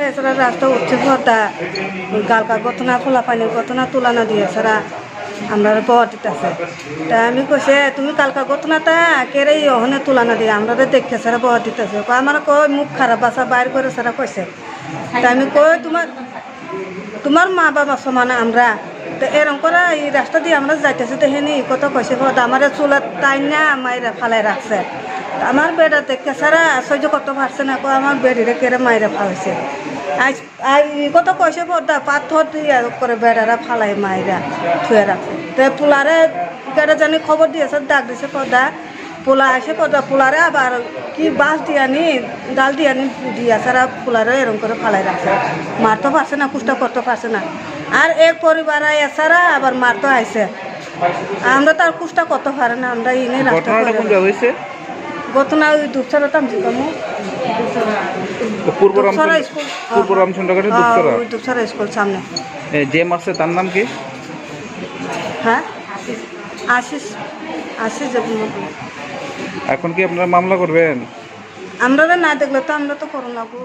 এছাড়া রাস্তা উঠছে ভর্তা ওই গালকা গতনা খোলা পানি গতনা তুলানা দিয়ে ছাড়া আমরা বহটিতে আছে তা আমি কইছে তুমি কালকা গতনাটা কেরে ওখানে তুলানা দিয়ে আমরা দেখে ছাড়া বহটিতে আছে আমার কই মুখ খারাপ বাসা বাইর করে ছাড়া কইছে তা আমি কই তোমার মা বাবা সমান আমরা তো এরকম করে এই রাস্তা দিয়ে আমরা যাইতেছি তো হেনি কত কইছে ভর্তা আমার চুলা তাই না মাইরা ফালাই রাখছে আমার বেড়া দেখে সারা সহ্য করতে পারছে না আমার বেড়িরে কেড়ে মাইরা ফালাইছে কত কইছে পর্দা পাথর দিয়ে করে বেড়ারা ফালাই মাইরা থুয়ে রাখছে তো পোলারে কেটে জানি খবর দিয়েছে ডাক দিয়েছে পর্দা পোলা আসে পর্দা পোলারে আবার কি বাঁশ দিয়ানি ডাল দিয়ানি দিয়া সারা পোলারে এরকম করে ফালাই রাখছে মারতে পারছে না কুষ্টা করতে পারছে না আর এক পরিবার এছাড়া আবার মারতে আইছে আমরা তো আর কুষ্টা করতে পারে না আমরা ইনে রাস্তা ঘটনা ওই দুপছড়া তামছি কামু পূর্ব রামচন্দ্রঘাটের দুপছড়া স্কুল সামনে যে মাসে তার নাম কি? হ্যাঁ আশিস এখন কি আপনারা মামলা করবেন? আমরা না দেখলে তো আমরা তো করুন লাগবো